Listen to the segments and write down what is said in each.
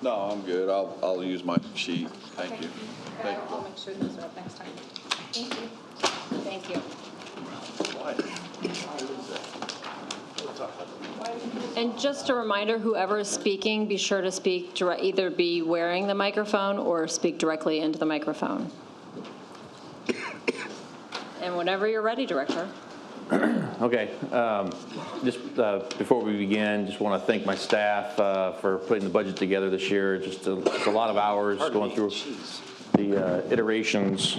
No, I'm good. I'll use my sheet. Thank you. Thank you. I'll make sure those are up next time. Thank you. Thank you. And just a reminder, whoever is speaking, be sure to speak either be wearing the microphone or speak directly into the microphone. And whenever you're ready, Director. Okay. Just before we begin, just want to thank my staff for putting the budget together this year. Just a lot of hours going through the iterations.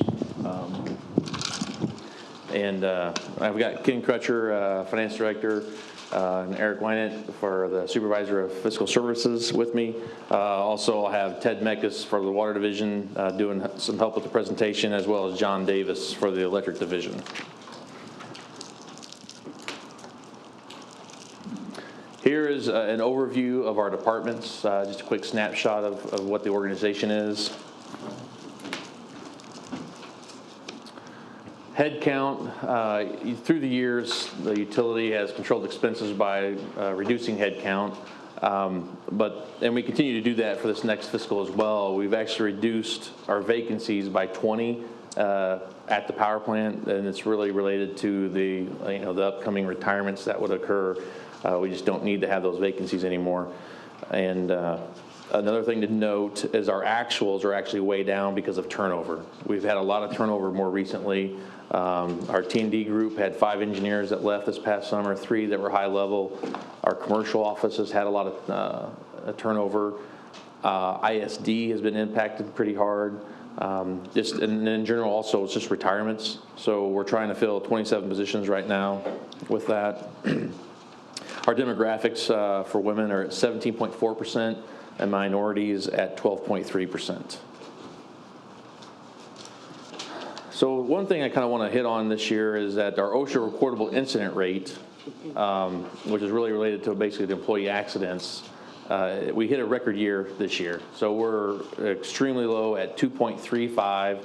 And I've got Ken Crutcher, Finance Director, and Eric Wynant for the Supervisor of Fiscal Services with me. Also, I'll have Ted Mekas for the Water Division doing some help with the presentation, as well as John Davis for the Electric Division. Here is an overview of our departments, just a quick snapshot of what the organization is. Headcount, through the years, the utility has controlled expenses by reducing headcount, and we continue to do that for this next fiscal as well. We've actually reduced our vacancies by 20 at the power plant, and it's really related to the upcoming retirements that would occur. We just don't need to have those vacancies anymore. And another thing to note is our actuals are actually way down because of turnover. We've had a lot of turnover more recently. Our T&D group had 5 engineers that left this past summer, 3 that were high level. Our commercial offices had a lot of turnover. ISD has been impacted pretty hard. And in general, also, it's just retirements. So we're trying to fill 27 positions right now with that. Our demographics for women are at 17.4% and minorities at 12.3%. So one thing I kind of want to hit on this year is that our OSHA recordable incident rate, which is really related to basically the employee accidents, we hit a record year this year. So we're extremely low at 2.35.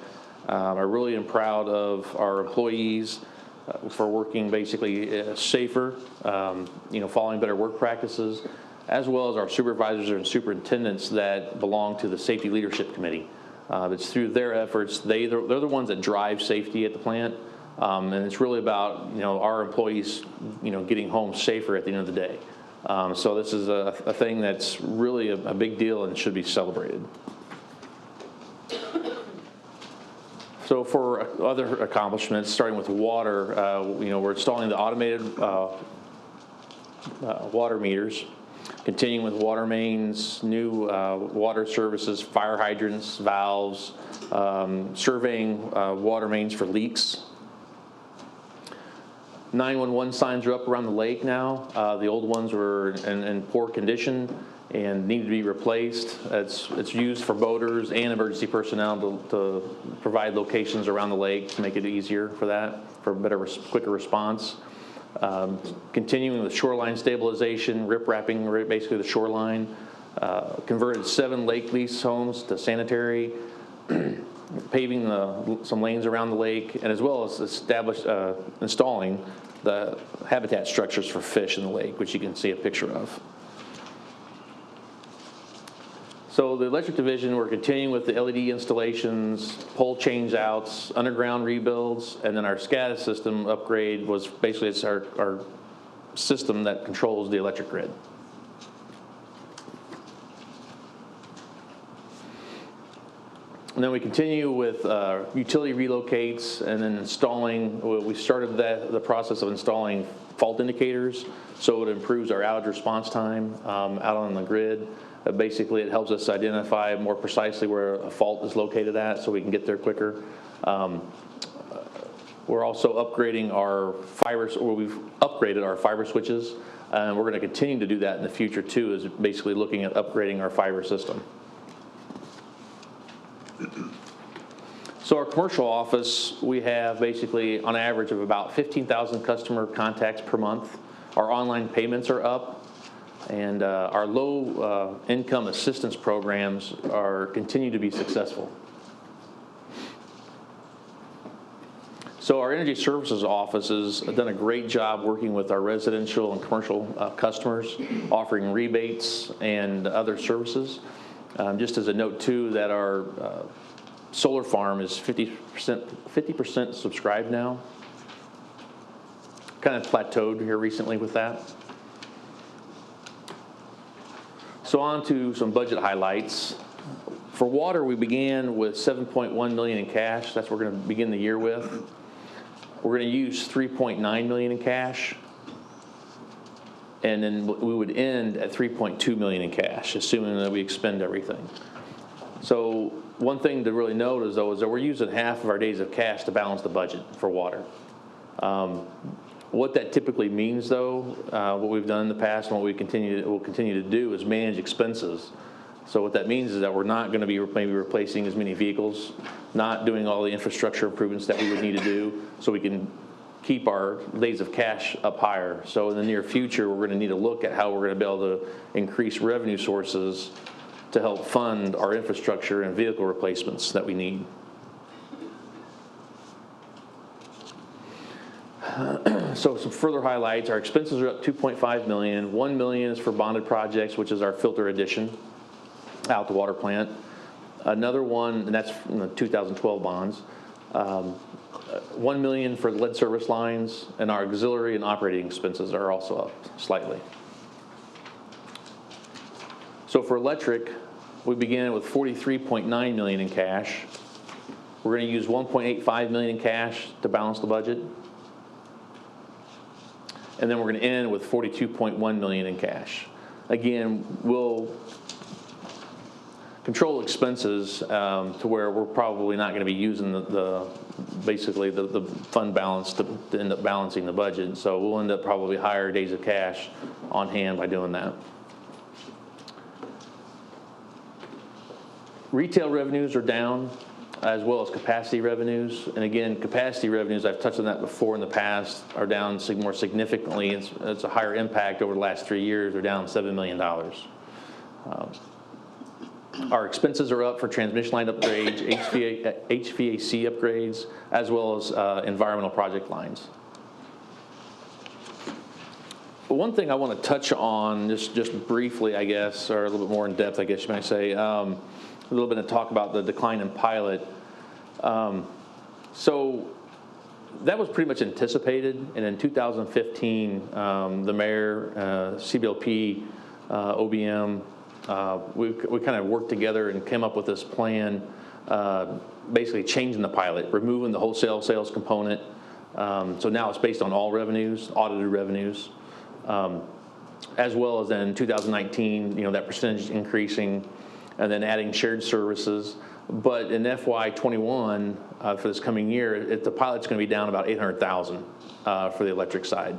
I really am proud of our employees for working basically safer, following better work practices, as well as our supervisors and superintendents that belong to the Safety Leadership Committee. It's through their efforts. They're the ones that drive safety at the plant, and it's really about our employees getting home safer at the end of the day. So this is a thing that's really a big deal and should be celebrated. So for other accomplishments, starting with water, we're installing the automated water meters, continuing with water mains, new water services, fire hydrants, valves, surveying water mains for leaks. 911 signs are up around the lake now. The old ones were in poor condition and need to be replaced. It's used for boaters and emergency personnel to provide locations around the lake to make it easier for that, for better, quicker response. Continuing with shoreline stabilization, rip-wrapping basically the shoreline, converted 7 lake lease homes to sanitary, paving some lanes around the lake, and as well as installing the habitat structures for fish in the lake, which you can see a picture of. So the electric division, we're continuing with the LED installations, pole change outs, underground rebuilds, and then our SCADA system upgrade was basically it's our system that controls the electric grid. And then we continue with utility relocates and then installing. We started the process of installing fault indicators, so it improves our outage response time out on the grid. Basically, it helps us identify more precisely where a fault is located at, so we can get there quicker. We're also upgrading our fibers, or we've upgraded our fiber switches, and we're going to continue to do that in the future too. Is basically looking at upgrading our fiber system. So our commercial office, we have basically on average of about 15,000 customer contacts per month. Our online payments are up. And our low income assistance programs continue to be successful. So our energy services offices have done a great job working with our residential and commercial customers, offering rebates and other services. Just as a note too, that our solar farm is 50% subscribed now. Kind of plateaued here recently with that. So on to some budget highlights. For water, we began with $7.1 million in cash. That's what we're going to begin the year with. We're going to use $3.9 million in cash, and then we would end at $3.2 million in cash, assuming that we expend everything. So one thing to really note is, though, is that we're using half of our days of cash to balance the budget for water. What that typically means, though, what we've done in the past and what we will continue to do is manage expenses. So what that means is that we're not going to be maybe replacing as many vehicles, not doing all the infrastructure improvements that we would need to do, so we can keep our days of cash up higher. So in the near future, we're going to need to look at how we're going to be able to increase revenue sources to help fund our infrastructure and vehicle replacements that we need. So some further highlights. Our expenses are up $2.5 million. $1 million is for bonded projects, which is our filter addition out the water plant. Another one, and that's from the 2012 bonds. $1 million for lead service lines, and our auxiliary and operating expenses are also up slightly. So for electric, we began with $43.9 million in cash. We're going to use $1.85 million in cash to balance the budget. And then we're going to end with $42.1 million in cash. Again, we'll control expenses to where we're probably not going to be using basically the fund balance to end up balancing the budget. So we'll end up probably higher days of cash on hand by doing that. Retail revenues are down, as well as capacity revenues. And again, capacity revenues, I've touched on that before in the past, are down more significantly. It's a higher impact over the last 3 years. They're down $7 million. Our expenses are up for transmission line upgrades, HVAC upgrades, as well as environmental project lines. But one thing I want to touch on, just briefly, I guess, or a little bit more in depth, I guess you might say, a little bit of talk about the decline in pilot. So that was pretty much anticipated, and in 2015, the mayor, CWLP, OBM, we kind of worked together and came up with this plan, basically changing the pilot, removing the wholesale sales component. So now it's based on all revenues, audited revenues, as well as then 2019, that percentage increasing, and then adding shared services. But in FY21, for this coming year, the pilot's going to be down about $800,000 for the electric side.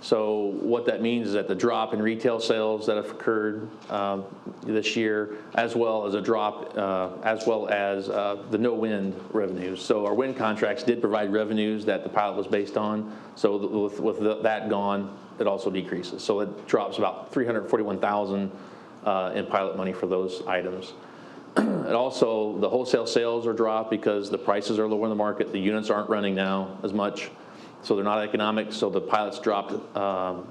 So what that means is that the drop in retail sales that have occurred this year, as well as a drop, as well as the no wind revenues. So our wind contracts did provide revenues that the pilot was based on. So with that gone, it also decreases. So it drops about $341,000 in pilot money for those items. And also the wholesale sales are dropped because the prices are lower in the market. The units aren't running now as much, so they're not economic. So the pilots dropped about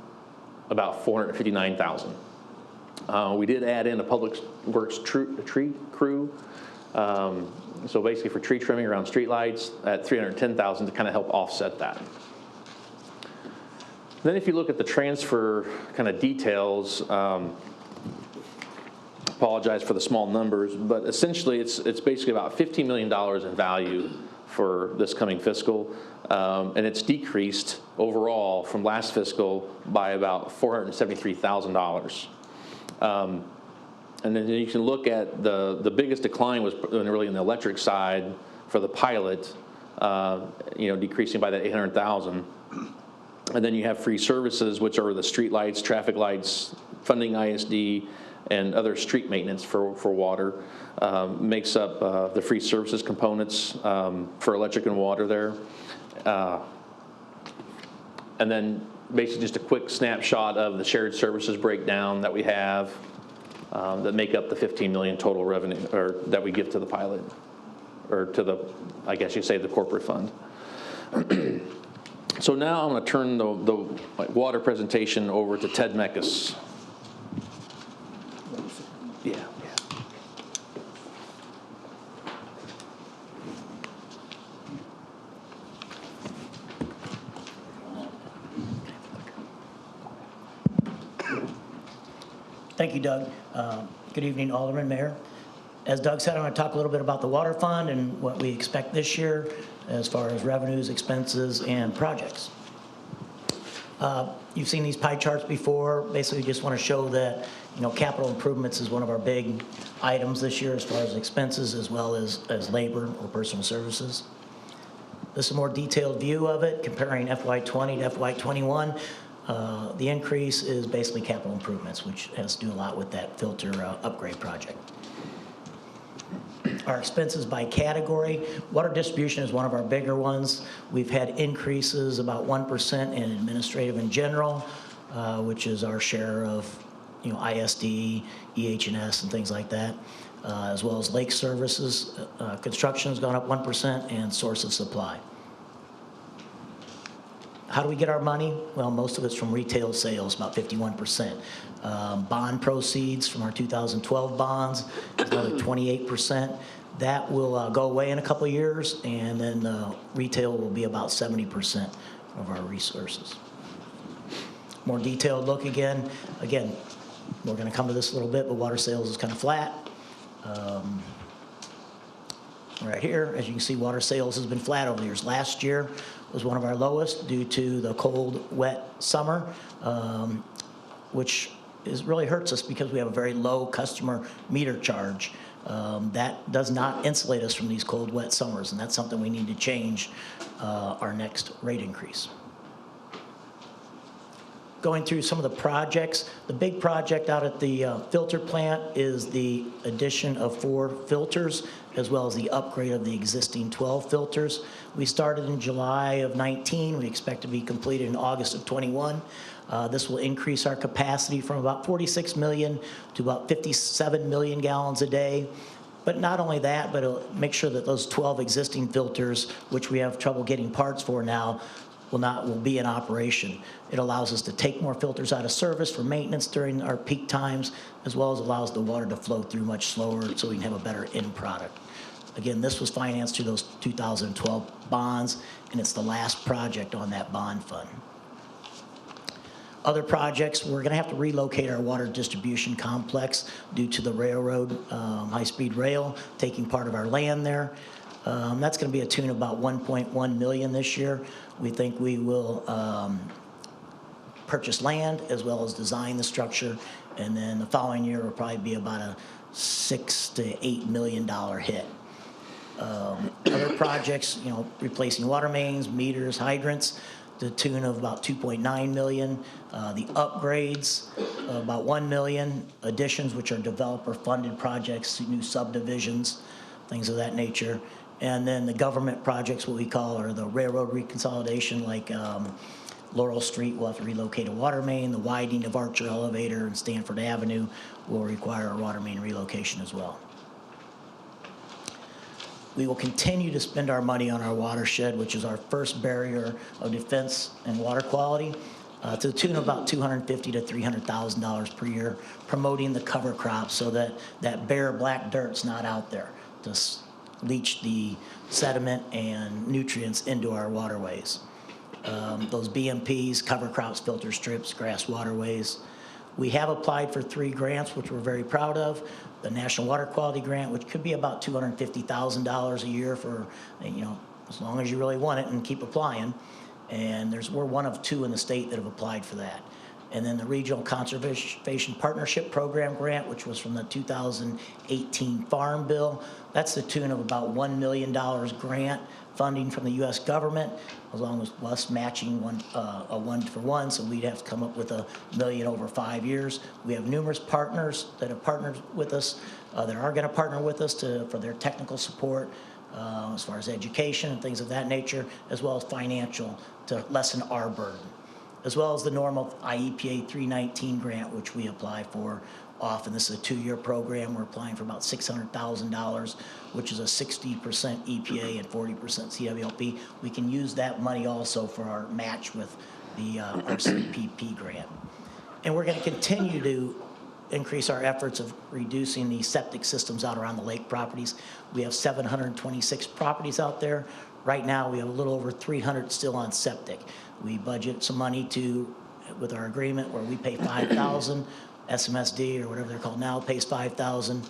$459,000. We did add in a public works tree crew. So basically for tree trimming around streetlights at $310,000 to kind of help offset that. Then if you look at the transfer kind of details, apologize for the small numbers, but essentially it's basically about $15 million in value for this coming fiscal, and it's decreased overall from last fiscal by about $473,000. And then you can look at the biggest decline was really in the electric side for the pilot, decreasing by that $800,000. And then you have free services, which are the street lights, traffic lights, funding ISD, and other street maintenance for water. Makes up the free services components for electric and water there. And then basically just a quick snapshot of the shared services breakdown that we have that make up the $15 million total revenue, or that we give to the pilot, or to the, I guess you say, the corporate fund. So now I'm going to turn the water presentation over to Ted Meckes. Yeah. Thank you, Doug. Good evening, Alderman, Mayor. As Doug said, I'm going to talk a little bit about the water fund and what we expect this year as far as revenues, expenses, and projects. You've seen these pie charts before. Basically, just want to show that, capital improvements is one of our big items this year as far as expenses as well as labor or personal services. This is a more detailed view of it, comparing FY20 to FY21. The increase is basically capital improvements, which has to do a lot with that filter upgrade project. Our expenses by category, water distribution is one of our bigger ones. We've had increases about 1% in administrative and general, which is our share of ISD, EH&S, and things like that, as well as lake services. Construction has gone up 1%, and source of supply. How do we get our money? Well, most of it's from retail sales, about 51%. Bond proceeds from our 2012 bonds is another 28%. That will go away in a couple of years, and then retail will be about 70% of our resources. More detailed look again. Again, we're going to come to this a little bit, but water sales is kind of flat. Right here, as you can see, water sales has been flat over the years. Last year was one of our lowest due to the cold, wet summer, which really hurts us because we have a very low customer meter charge. That does not insulate us from these cold, wet summers, and that's something we need to change our next rate increase. Going through some of the projects, the big project out at the filter plant is the addition of 4 filters, as well as the upgrade of the existing 12 filters. We started in July of 19. We expect to be completed in August of 21. This will increase our capacity from about 46 million to about 57 million gallons a day. But not only that, but it'll make sure that those 12 existing filters, which we have trouble getting parts for now, will be in operation. It allows us to take more filters out of service for maintenance during our peak times, as well as allows the water to flow through much slower so we can have a better end product. Again, this was financed through those 2012 bonds, and it's the last project on that bond fund. Other projects, we're going to have to relocate our water distribution complex due to the railroad, high-speed rail, taking part of our land there. That's going to be a tune of about $1.1 million this year. We think we will purchase land as well as design the structure, and then the following year will probably be about a $6 to $8 million hit. Other projects, replacing water mains, meters, hydrants, to the tune of about $2.9 million. The upgrades, about $1 million. Additions, which are developer-funded projects, new subdivisions, things of that nature. And then the government projects, what we call, are the railroad reconsolidation, like Laurel Street will have to relocate a water main. The widening of Archer Elevator and Stanford Avenue will require a water main relocation as well. We will continue to spend our money on our watershed, which is our first barrier of defense and water quality, to the tune of about $250,000 to $300,000 per year, promoting the cover crops so that that bare black dirt's not out there to leach the sediment and nutrients into our waterways. Those BMPs, cover crops, filter strips, grass waterways. We have applied for 3 grants, which we're very proud of. The National Water Quality Grant, which could be about $250,000 a year for, as long as you really want it and keep applying. And we're one of 2 in the state that have applied for that. And then the Regional Conservation Partnership Program grant, which was from the 2018 Farm Bill. That's the tune of about $1 million grant funding from the U.S. government, along with us matching a 1-for-1, so we'd have to come up with $1 million over 5 years. We have numerous partners that have partnered with us, that are going to partner with us for their technical support, as far as education and things of that nature, as well as financial to lessen our burden, as well as the normal IEPA 319 grant, which we apply for often. This is a 2-year program. We're applying for about $600,000, which is a 60% EPA and 40% CWLP. We can use that money also for our match with the RCPP grant. And we're going to continue to increase our efforts of reducing the septic systems out around the lake properties. We have 726 properties out there. Right now, we have a little over 300 still on septic. We budget some money with our agreement where we pay $5,000 SMSD or whatever they're called now pays $5,000,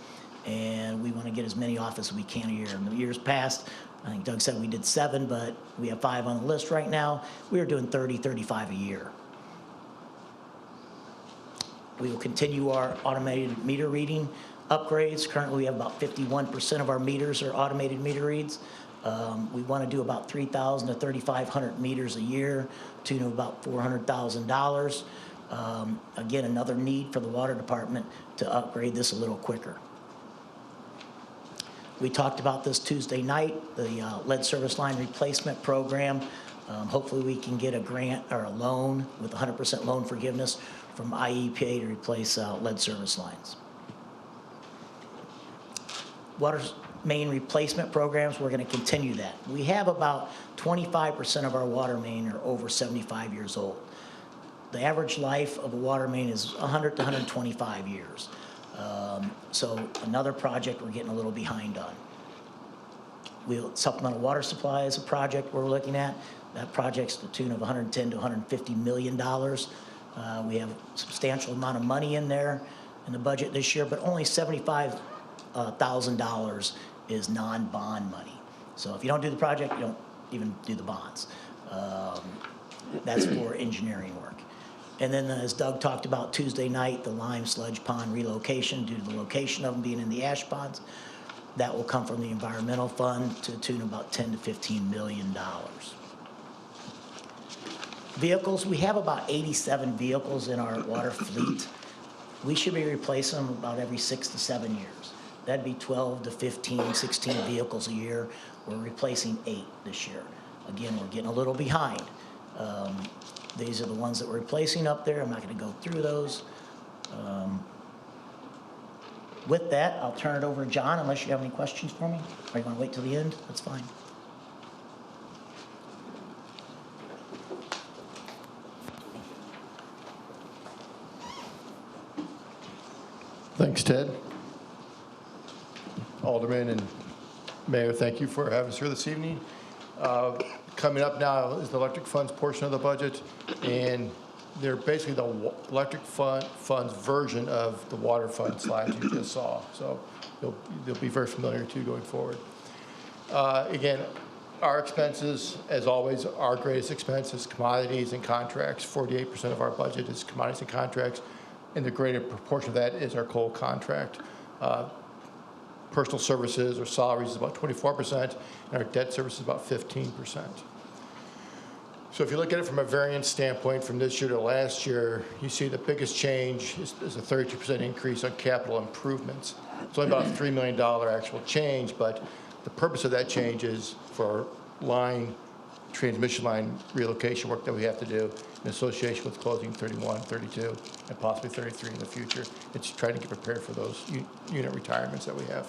and we want to get as many off as we can a year. In the years past, I think Doug said we did 7, but we have 5 on the list right now. We are doing 30, 35 a year. We will continue our automated meter reading upgrades. Currently, we have about 51% of our meters are automated meter reads. We want to do about 3,000 to 3,500 meters a year, to about $400,000. Again, another need for the water department to upgrade this a little quicker. We talked about this Tuesday night, the lead service line replacement program. Hopefully we can get a grant or a loan with 100% loan forgiveness from IEPA to replace lead service lines. Water main replacement programs, we're going to continue that. We have about 25% of our water main are over 75 years old. The average life of a water main is 100 to 125 years. So another project we're getting a little behind on. Supplemental water supply is a project we're looking at. That project's to the tune of $110 to $150 million. We have a substantial amount of money in there in the budget this year, but only $75,000 is non-bond money. So if you don't do the project, you don't even do the bonds. That's for engineering work. And then, as Doug talked about Tuesday night, the lime sludge pond relocation due to the location of them being in the ash ponds, that will come from the environmental fund to the tune of about $10 to $15 million. Vehicles, we have about 87 vehicles in our water fleet. We should be replacing them about every 6 to 7 years. That'd be 12 to 15, 16 vehicles a year. We're replacing 8 this year. Again, we're getting a little behind. These are the ones that we're replacing up there. I'm not going to go through those. With that, I'll turn it over to John, unless you have any questions for me. Or you want to wait till the end? That's fine. Thanks, Ted. Alderman and Mayor, thank you for having us here this evening. Coming up now is the electric funds portion of the budget, and they're basically the electric funds version of the water fund slides you just saw. So they'll be very familiar to you going forward. Again, our expenses, as always, our greatest expense is commodities and contracts. 48% of our budget is commodities and contracts, and the greater proportion of that is our coal contract. Personal services or salaries is about 24%, and our debt service is about 15%. So if you look at it from a variance standpoint from this year to last year, you see the biggest change is a 32% increase on capital improvements. It's only about a $3 million actual change, but the purpose of that change is for transmission line relocation work that we have to do in association with closing 31, 32, and possibly 33 in the future. It's trying to get prepared for those unit retirements that we have.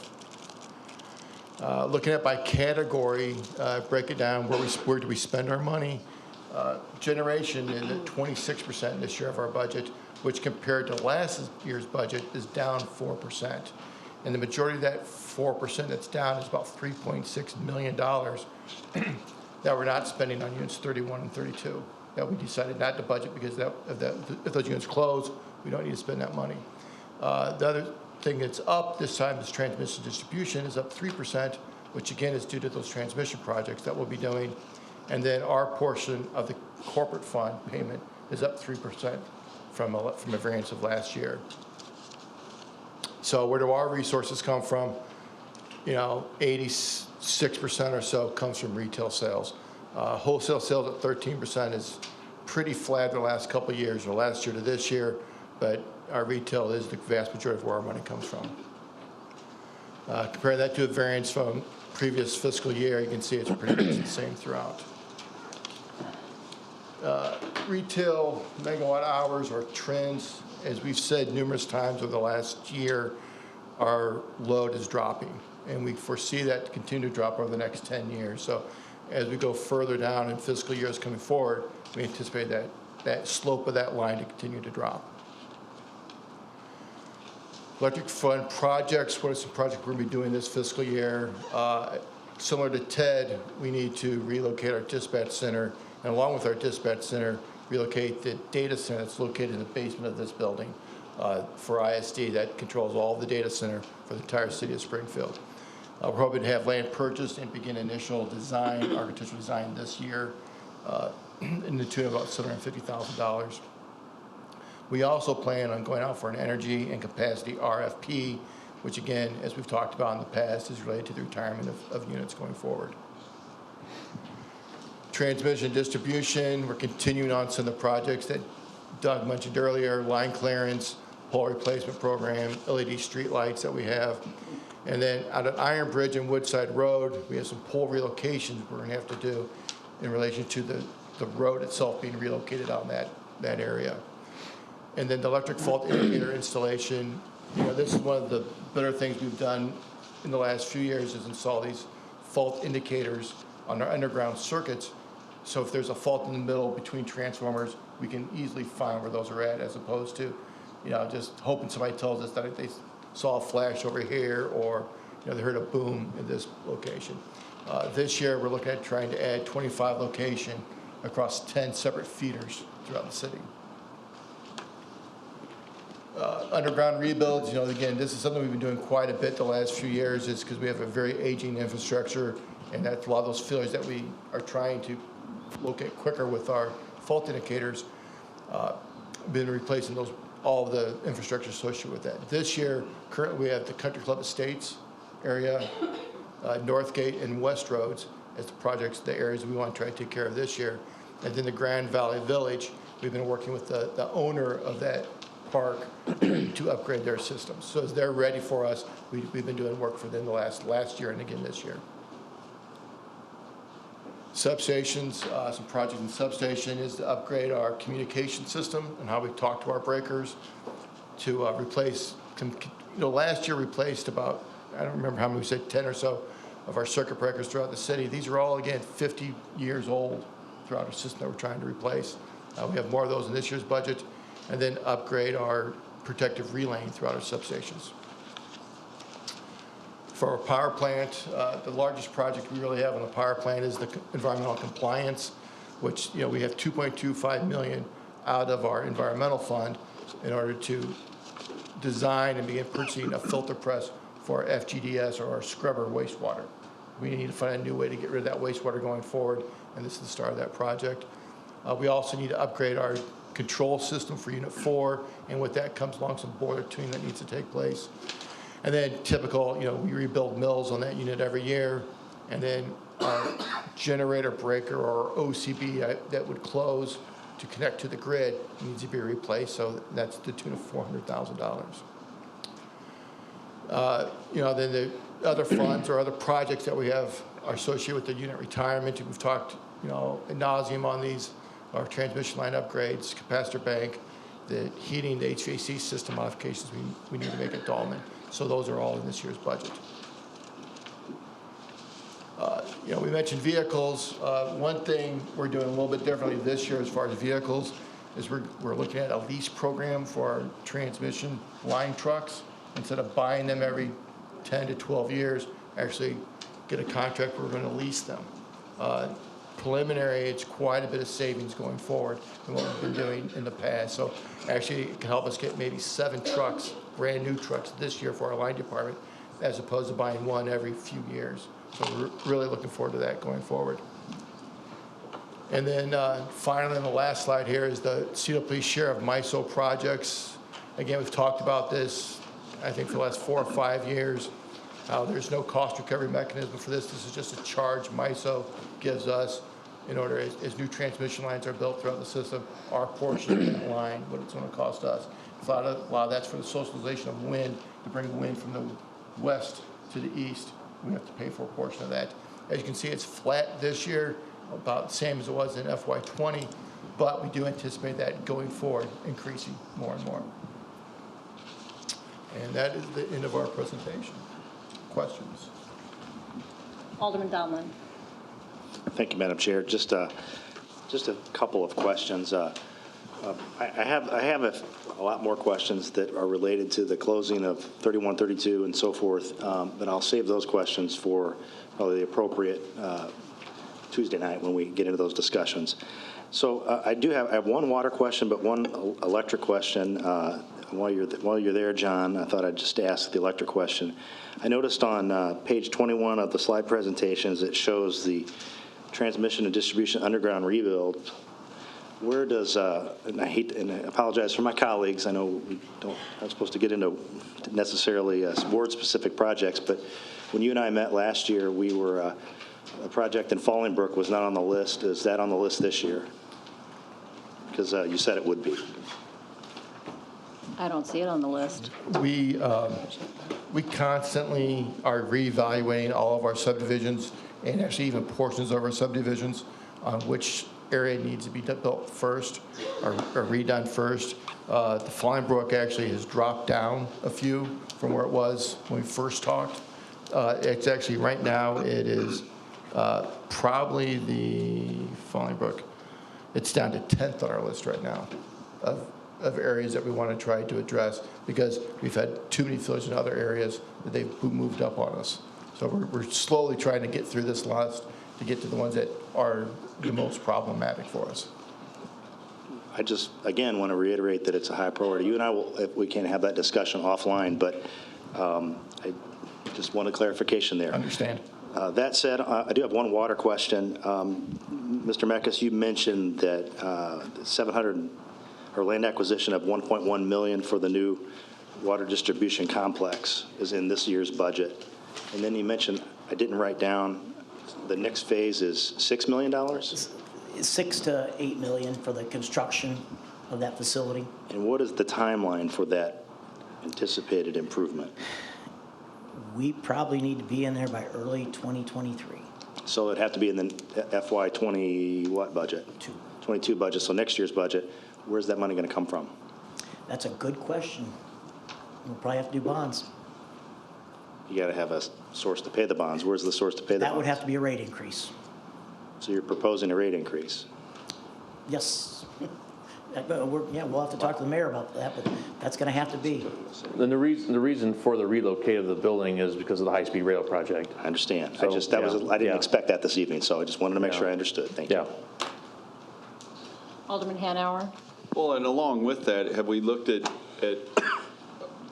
Looking at by category, break it down, where do we spend our money? Generation is at 26% this year of our budget, which compared to last year's budget is down 4%. And the majority of that 4% that's down is about $3.6 million that we're not spending on units 31 and 32. That we decided not to budget because if those units close, we don't need to spend that money. The other thing that's up this time is transmission distribution is up 3%, which again is due to those transmission projects that we'll be doing. And then our portion of the corporate fund payment is up 3% from a variance of last year. So where do our resources come from? 86% or so comes from retail sales. Wholesale sales at 13% is pretty flat the last couple of years, or last year to this year, but our retail is the vast majority of where our money comes from. Compare that to a variance from previous fiscal year, you can see it's pretty much the same throughout. Retail megawatt hours or trends, as we've said numerous times over the last year, our load is dropping, and we foresee that to continue to drop over the next 10 years. So as we go further down in fiscal years coming forward, we anticipate that slope of that line to continue to drop. Electric fund projects, what are some projects we're going to be doing this fiscal year? Similar to Ted, we need to relocate our dispatch center, and along with our dispatch center, relocate the data center that's located in the basement of this building. for ISD that controls all of the data center for the entire city of Springfield. We're hoping to have land purchased and begin initial design, architectural design this year in the tune of about $750,000. We also plan on going out for an energy and capacity RFP, which again, as we've talked about in the past, is related to the retirement of units going forward. Transmission distribution, we're continuing on some of the projects that Doug mentioned earlier, line clearance, pole replacement program, LED street lights that we have. And then out at Iron Bridge and Woodside Road, we have some pole relocations we're gonna have to do in relation to the road itself being relocated out in that area. And then the electric fault indicator installation, this is one of the better things we've done in the last few years is install these fault indicators on our underground circuits. So if there's a fault in the middle between transformers, we can easily find where those are at, as opposed to, just hoping somebody tells us that they saw a flash over here, or they heard a boom in this location. This year, we're looking at trying to add 25 locations across 10 separate feeders throughout the city. Underground rebuilds, again, this is something we've been doing quite a bit the last few years, is because we have a very aging infrastructure, and that's a lot of those failures that we are trying to locate quicker with our fault indicators, been replacing all of the infrastructure associated with that. This year, currently we have the Country Club Estates area, Northgate and West Roads as the areas we want to try to take care of this year. And then the Grand Valley Village, we've been working with the owner of that park to upgrade their systems. So as they're ready for us, we've been doing work for them the last year and again this year. Substations, some projects in substation is to upgrade our communication system and how we talk to our breakers, to replace, last year replaced about, I don't remember how many, we said 10 or so of our circuit breakers throughout the city. These are all, again, 50 years old throughout our system that we're trying to replace. We have more of those in this year's budget, and then upgrade our protective relaying throughout our substations. For our power plant, the largest project we really have on the power plant is the environmental compliance, which we have $2.25 million out of our environmental fund in order to design and begin purchasing a filter press for our FGDS, or our scrubber wastewater. We need to find a new way to get rid of that wastewater going forward, and this is the start of that project. We also need to upgrade our control system for Unit 4, and with that comes along some boiler tuning that needs to take place. And then typical, we rebuild mills on that unit every year, and then our generator breaker, or OCB, that would close to connect to the grid needs to be replaced, so that's to the tune of $400,000. Then the other funds or other projects that we have are associated with the unit retirement. We've talked, ad nauseum on these, our transmission line upgrades, capacitor bank, the heating, the HVAC system modifications we need to make at Dolman. So those are all in this year's budget. We mentioned vehicles. One thing we're doing a little bit differently this year as far as vehicles is we're looking at a lease program for our transmission line trucks. Instead of buying them every 10 to 12 years, actually get a contract where we're going to lease them. Preliminary, it's quite a bit of savings going forward than what we've been doing in the past. So actually it can help us get maybe 7 trucks, brand new trucks this year for our line department, as opposed to buying one every few years. So we're really looking forward to that going forward. And then finally, on the last slide here is the CWLP share of MISO projects. Again, we've talked about this, I think, for the last 4 or 5 years. There's no cost recovery mechanism for this. This is just a charge MISO gives us in order, as new transmission lines are built throughout the system, our portion of that line, what it's going to cost us. A lot of that's for the socialization of wind, to bring wind from the west to the east. We have to pay for a portion of that. As you can see, it's flat this year, about the same as it was in FY20, but we do anticipate that going forward, increasing more and more. And that is the end of our presentation. Questions? Alderman Donlin. Thank you, Madam Chair. Just a couple of questions. I have a lot more questions that are related to the closing of 3132 and so forth, but I'll save those questions for probably the appropriate Tuesday night when we get into those discussions. So I have one water question, but one electric question. while you're there, John, I thought I'd just ask the electric question. I noticed on page 21 of the slide presentations, it shows the transmission and distribution underground rebuild. Where does, and I apologize for my colleagues, I know we aren't supposed to get into necessarily board-specific projects, but when you and I met last year, we were, a project in Fallingbrook was not on the list. Is that on the list this year? Because you said it would be. I don't see it on the list. We constantly are reevaluating all of our subdivisions and actually even portions of our subdivisions on which area needs to be built first or redone first. The Fallingbrook actually has dropped down a few from where it was when we first talked. It's actually right now it is probably the Fallingbrook. It's down to 10th on our list right now of areas that we want to try to address because we've had too many failures in other areas that they've moved up on us. So we're slowly trying to get through this list to get to the ones that are the most problematic for us. I just, again, want to reiterate that it's a high priority. You and I will, if we can have that discussion offline, but I just want a clarification there. Understand. That said, I do have one water question. Mr. Meckes, you mentioned that 700 or land acquisition of $1.1 million for the new water distribution complex is in this year's budget. And then you mentioned, I didn't write down, the next phase is $6 million? 6 to 8 million for the construction of that facility. And what is the timeline for that anticipated improvement? We probably need to be in there by early 2023. So it'd have to be in the FY 20 what budget? 22 budget. So next year's budget, where's that money going to come from? That's a good question. We'll probably have to do bonds. You got to have a source to pay the bonds. Where's the source to pay the bonds? That would have to be a rate increase. So you're proposing a rate increase? Yes. We'll have to talk to the mayor about that, but that's going to have to be. And the reason for the relocate of the building is because of the high-speed rail project. I understand. So, I didn't yeah. expect that this evening, so I just wanted to make sure I understood. Thank you. Yeah. Alderman Hanauer? Well, and along with that, have we looked at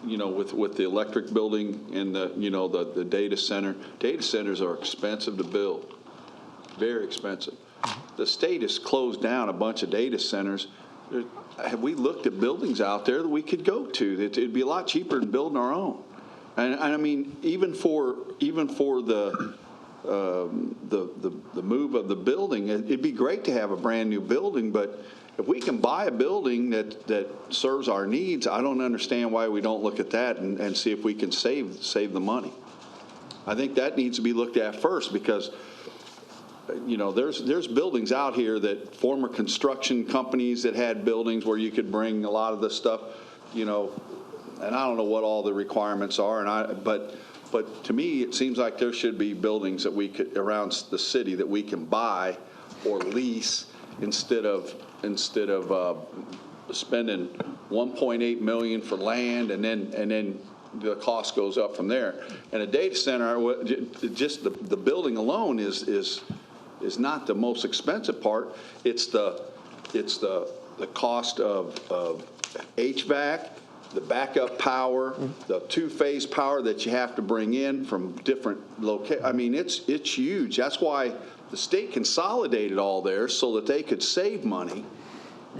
with the electric building and the data center? Data centers are expensive to build, very expensive. The state has closed down a bunch of data centers. Have we looked at buildings out there that we could go to? It'd be a lot cheaper than building our own. And I mean, even for the move of the building, it'd be great to have a brand new building, but if we can buy a building that serves our needs, I don't understand why we don't look at that and see if we can save the money. I think that needs to be looked at first because there's buildings out here that former construction companies that had buildings where you could bring a lot of the stuff, and I don't know what all the requirements are, but to me it seems like there should be buildings that we could around the city that we can buy or lease instead of spending $1.8 million for land and then the cost goes up from there. And a data center, just the building alone is not the most expensive part. It's the cost of HVAC, the backup power, the two-phase power that you have to bring in from different locations. I mean, it's huge. That's why the state consolidated all there so that they could save money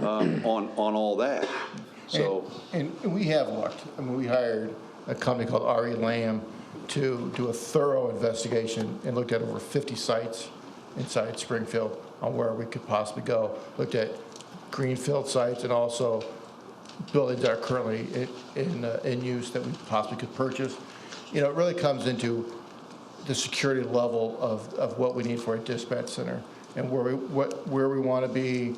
on all that. So and we have looked. I mean, we hired a company called R.E. Lamb to do a thorough investigation and looked at over 50 sites inside Springfield on where we could possibly go. Looked at greenfield sites and also buildings that are currently in use that we possibly could purchase. It really comes into the security level of what we need for a dispatch center and where we want to be,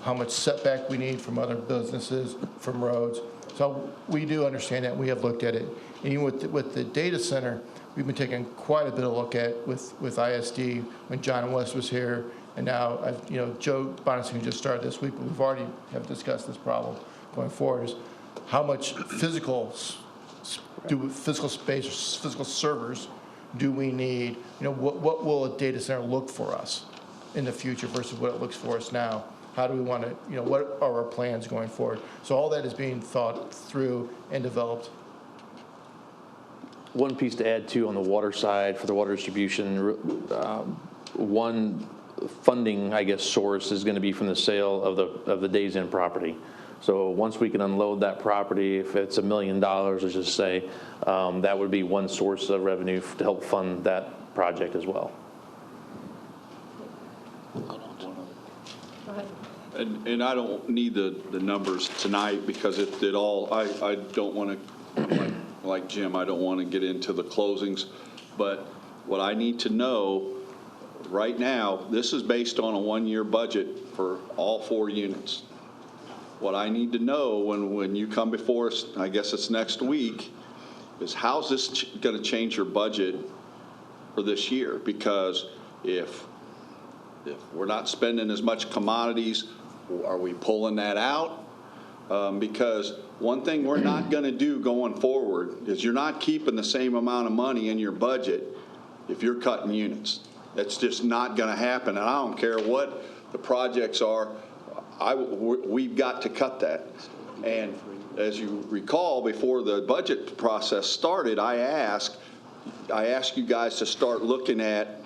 how much setback we need from other businesses, from roads. So we do understand that. We have looked at it. And even with the data center, we've been taking quite a bit of look at with ISD when John West was here, and now Joe Bonasini just started this week, but we've already have discussed this problem going forward. Is how much physical space, physical servers do we need? What will a data center look for us in the future versus what it looks for us now? how do we want to, what are our plans going forward? So all that is being thought through and developed. One piece to add too on the water side for the water distribution, one funding, I guess, source is going to be from the sale of the Days Inn property. So once we can unload that property, if it's $1 million, let's just say, that would be one source of revenue to help fund that project as well. Go ahead. And I don't need the numbers tonight because it all, I don't want to, like Jim, I don't want to get into the closings. But what I need to know right now, this is based on a one-year budget for all 4 units. What I need to know when you come before us, I guess it's next week, is how's this going to change your budget for this year? Because if we're not spending as much commodities, are we pulling that out? Because one thing we're not going to do going forward is you're not keeping the same amount of money in your budget if you're cutting units. That's just not going to happen. And I don't care what the projects are. We've got to cut that. And as you recall, before the budget process started, I asked you guys to start looking at,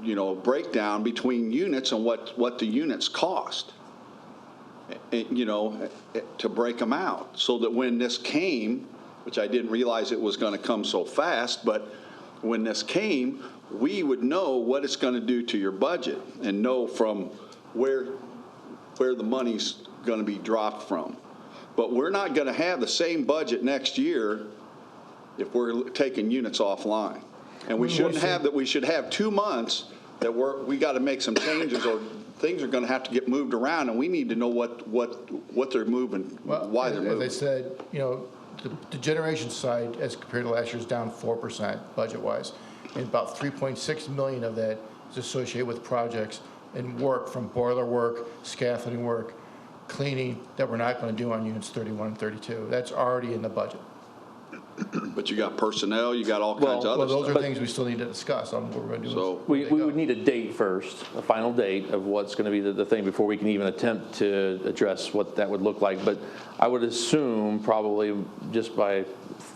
a breakdown between units and what the units cost, to break them out so that when this came, which I didn't realize it was going to come so fast, but when this came, we would know what it's going to do to your budget and know from where the money's going to be dropped from. But we're not going to have the same budget next year if we're taking units offline. And we shouldn't have that. We should have 2 months that we got to make some changes, or things are going to have to get moved around, and we need to know what they're moving, why they're moving. As I said, the generation side as compared to last year is down 4% budget-wise, and about 3.6 million of that is associated with projects and work from boiler work, scaffolding work, cleaning that we're not going to do on units 31 and 32. That's already in the budget. But you got personnel, you got all kinds of other Well, those stuff. are things we still need to discuss on what we're going to do. So We would need a date first, a final date of what's going to be the thing before we can even attempt to address what that would look like. But I would assume probably just by,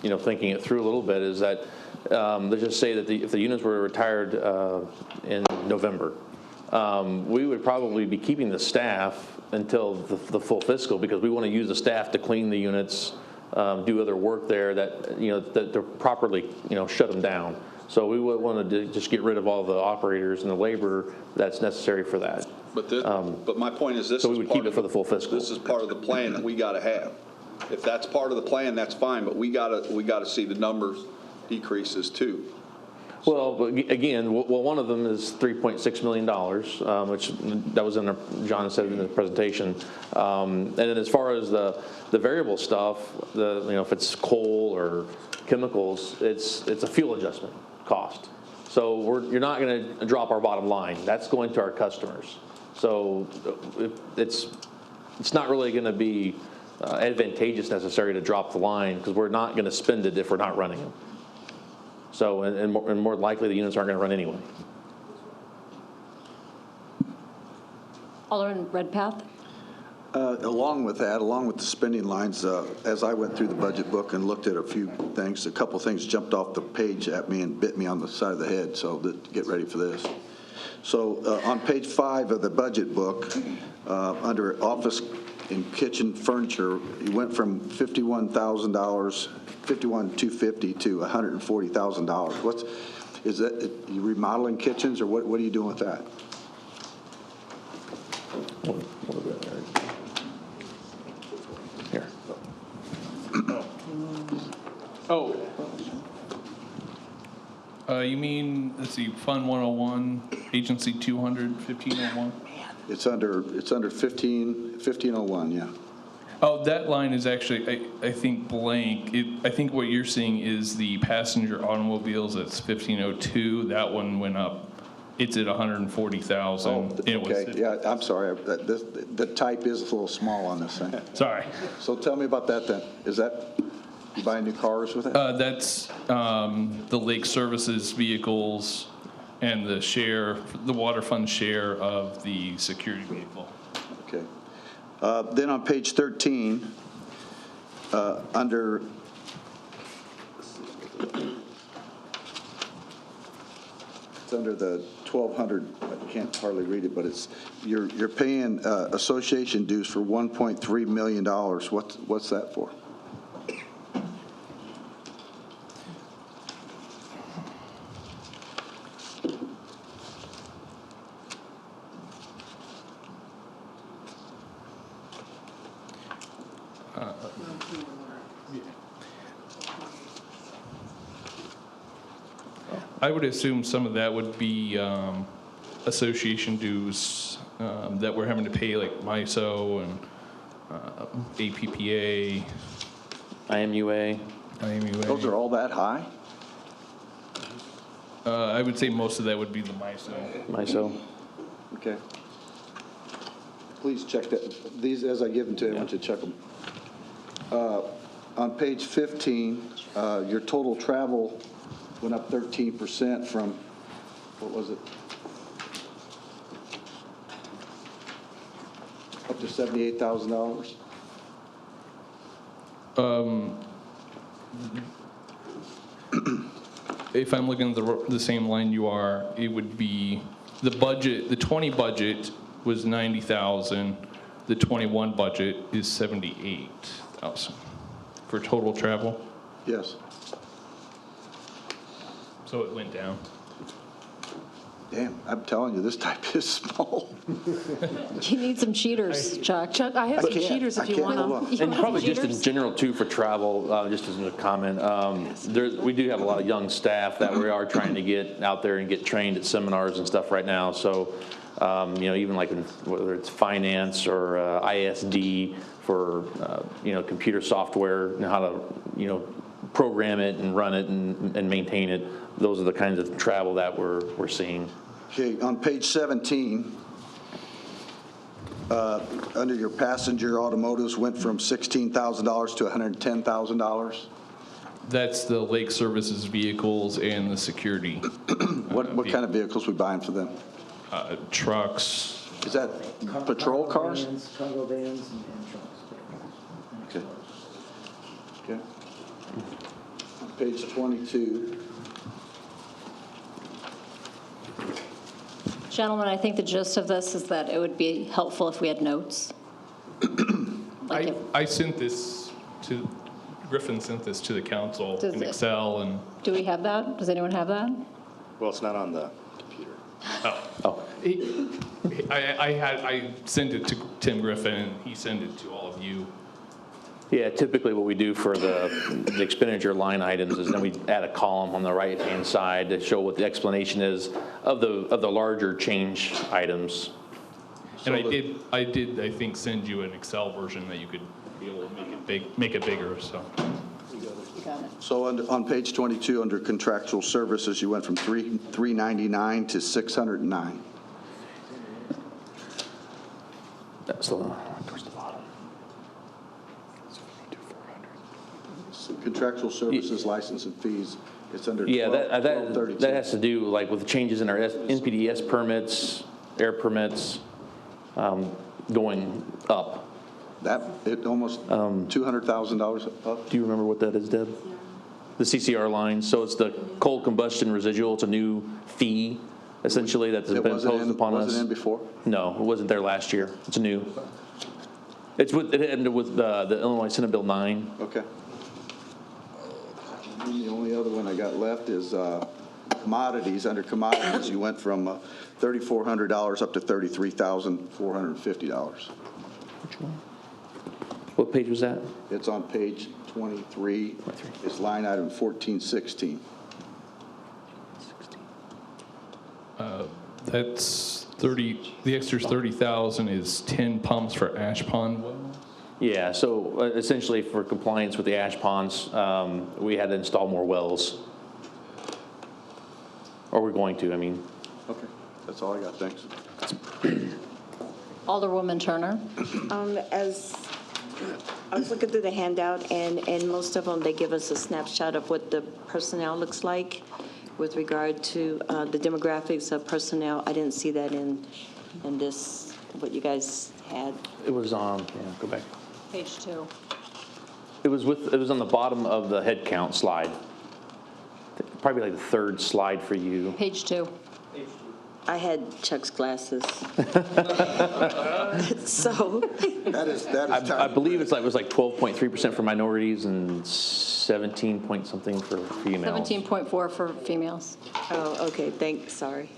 thinking it through a little bit is that, let's just say that if the units were retired in November, we would probably be keeping the staff until the full fiscal because we want to use the staff to clean the units, do other work there that they're properly shut them down. So we would want to just get rid of all the operators and the labor that's necessary for that. But my point is this. So we would keep it for the full fiscal. This is part of the plan that we got to have. If that's part of the plan, that's fine. But we got to see the numbers decreases too. Well, but again, one of them is $3.6 million, which that was John said in the presentation. And then as far as the variable stuff, if it's coal or chemicals, it's a fuel adjustment cost. So you're not going to drop our bottom line. That's going to our customers. So it's not really going to be advantageous necessary to drop the line because we're not going to spend it if we're not running them. So, and more likely the units aren't going to run anyway. Alderman Redpath? Along with the spending lines, as I went through the budget book and looked at a few things, a couple things jumped off the page at me and bit me on the side of the head, so get ready for this. So on page 5 of the budget book, under office and kitchen furniture, you went from $51,250 to $140,000. Is that you remodeling kitchens, or what are you doing with that? Here. You mean, let's see, Fund 101, Agency 200, 1501? It's under 1501, yeah. Oh, that line is actually, I think, blank. I think what you're seeing is the passenger automobiles, that's 1502. That one went up. It's at 140,000. Oh, okay, yeah, I'm sorry. The type is a little small on this thing. Sorry. So tell me about that then. Is that, you buying new cars with it? That's the Lake Services vehicles and the water fund share of the security vehicle. Then on page 13, under it's under the 1,200. I can't hardly read it, but it's you're paying association dues for $1.3 million. What's that for? I would assume some of that would be association dues that we're having to pay, like MISO and APPA, IMUA. IMUA. Those are all that high? I would say most of that would be the MISO. MISO. Okay. Please check that. These, as I give them to you, I want you to check them. On page 15, your total travel went up 13% from, what was it? Up to $78,000. If I'm looking at the same line you are, it would be the budget. The 20 budget was 90,000. The 21 budget is 78,000 for total travel. Yes. So it went down. Damn, I'm telling you, this type is small. You need some cheaters, Chuck. Chuck, I have some cheaters if you want them. And probably just in general too for travel, just as a comment, we do have a lot of young staff that we are trying to get out there and get trained at seminars and stuff right now. So, even like whether it's finance or ISD for, computer software, how to, program it and run it and maintain it. Those are the kinds of travel that we're seeing. Okay, on page 17, under your passenger automotives went from $16,000 to $110,000. That's the lake services vehicles and the security. What kind of vehicles we buying for them? Trucks. Is that patrol cars? Cargo vans and trucks. Okay. Okay. On page 22. Gentlemen, I think the gist of this is that it would be helpful if we had notes. I sent this to, Griffin sent this to the council Does in it- Excel and. Do we have that? Does anyone have that? Well, it's not on the computer. I sent it to Tim Griffin and he sent it to all of you. Yeah, typically what we do for the expenditure line items is then we add a column on the right-hand side to show what the explanation is of the larger change items. And I think, send you an Excel version that you could be able to make it bigger, so. So on page 22, under contractual services, you went from $399 to $609. That's towards the bottom. Contractual services, license and fees, it's under Yeah, that 1232. has to do like with the changes in our NPDES permits, air permits, going up. It almost $200,000 up. Do you remember what that is, Deb? The CCR line. So it's the coal combustion residual. It's a new fee, essentially, that's been imposed upon us. Was it in before? No, it wasn't there last year. It's new. It ended with the Illinois Senate Bill 9. Okay. And the only other one I got left is commodities. Under commodities, you went from $3,400 up to $33,450. Which one? What page was that? It's on page 23. It's line item 1416. That's 30, the extra's 30,000 is 10 pumps for ash pond wells. Yeah, so essentially for compliance with the ash ponds, we had to install more wells. Or we're going to, I mean. Okay, that's all I got. Thanks. Alderwoman Turner. As I was looking through the handout, and most of them, they give us a snapshot of what the personnel looks like with regard to the demographics of personnel. I didn't see that in this what you guys had? It was on, go back. Page 2. It was on the bottom of the head count slide. Probably like the third slide for you. Page 2. I had Chuck's glasses. So, That is I believe it was like 12.3% for minorities and 17 point something for females. 17.4 for females. oh, okay, thanks, sorry.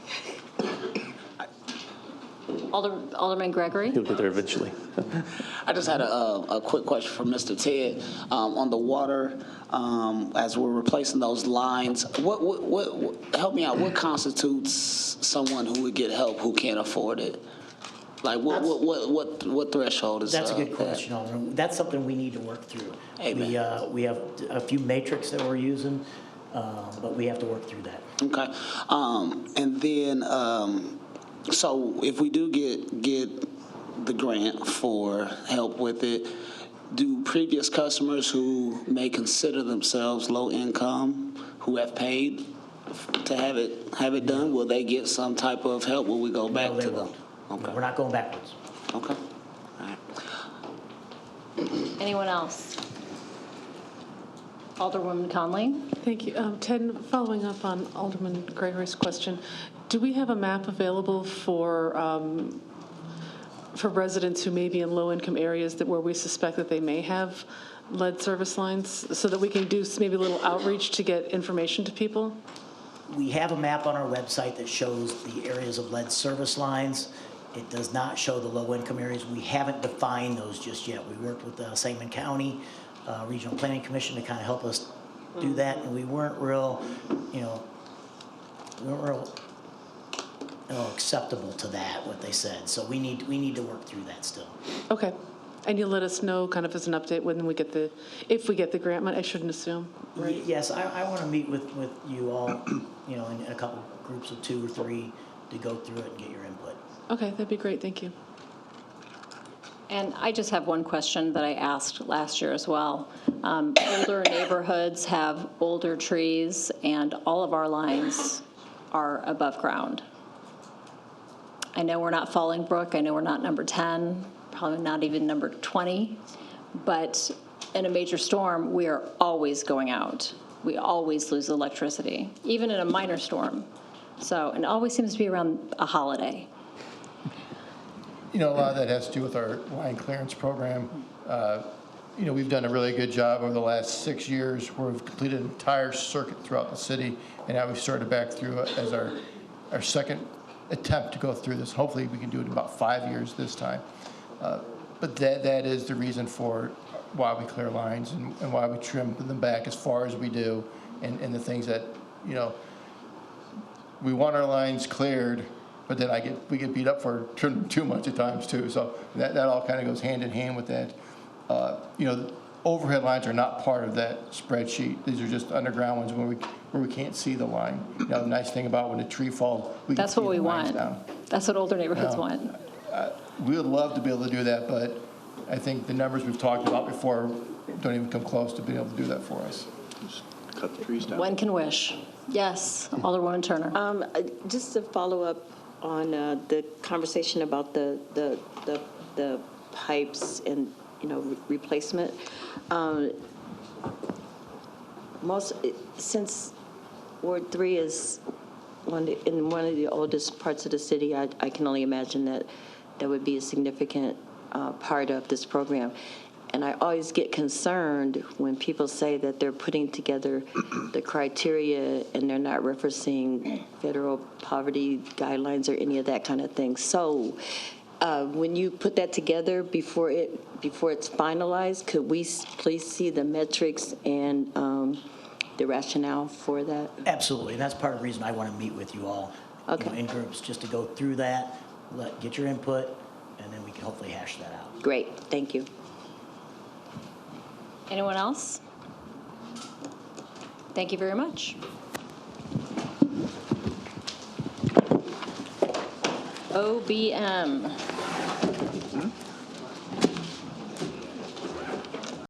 Alderman Gregory? He'll get there eventually. I just had a quick question for Mr. Ted. On the water, as we're replacing those lines, what help me out, what constitutes someone who would get help who can't afford it? Like, what threshold is That's a good that? question, Alderman. That's something we need to work through. Amen. We have a few matrix that we're using, but we have to work through that. Okay. And then, so if we do get the grant for help with it, do previous customers who may consider themselves low income, who have paid to have it done, will they get some type of help? Will we go back No, they to them? won't. Okay. We're not going backwards. Okay. All right. Anyone else? Alderwoman Conley? Thank you. Ted, following up on Alderman Gregory's question, do we have a map available for residents who may be in low-income areas where we suspect that they may have lead service lines, so that we can do maybe a little outreach to get information to people? We have a map on our website that shows the areas of lead service lines. It does not show the low-income areas. We haven't defined those just yet. We worked with Sangamon County Regional Planning Commission to kind of help us do that, and we weren't real acceptable to that, what they said. So we need to work through that still. Okay. And you'll let us know kind of as an update when we get if we get the grant money, I shouldn't assume, right? Yes, I want to meet with you all, in a couple groups of 2 or 3 to go through it and get your input. Okay, that'd be great. Thank you. And I just have one question that I asked last year as well. Older neighborhoods have older trees, and all of our lines are above ground. I know we're not Fallingbrook. I know we're not number 10, probably not even number 20. But in a major storm, we are always going out. We always lose electricity, even in a minor storm. So, and it always seems to be around a holiday. A lot of that has to do with our line clearance program. We've done a really good job over the last 6 years where we've completed an entire circuit throughout the city, and now we've started back through as our second attempt to go through this. Hopefully we can do it in about 5 years this time. But that is the reason for why we clear lines and why we trim them back as far as we do, and the things that, we want our lines cleared, but then we get beat up for trimming too much at times too. So that all kind of goes hand in hand with that. Overhead lines are not part of that spreadsheet. These are just underground ones where we can't see the line. The nice thing about when a tree falls, we can That's see what we the lines want. down. That's what older neighborhoods want. We would love to be able to do that, but I think the numbers we've talked about before don't even come close to being able to do that for us. Just cut the trees down. One can wish. Yes, Alderwoman Turner. Just to follow up on the conversation about the pipes and, replacement. Since Ward 3 is in one of the oldest parts of the city, I can only imagine that would be a significant part of this program. And I always get concerned when people say that they're putting together the criteria and they're not referencing federal poverty guidelines or any of that kind of thing. So when you put that together before it's finalized, could we please see the metrics and the rationale for that? Absolutely, and that's part of the reason I want to meet with you all in groups, just to go through that, get your input, and then we can hopefully hash that out. Great, thank you. Anyone else? Thank you very much. OBM.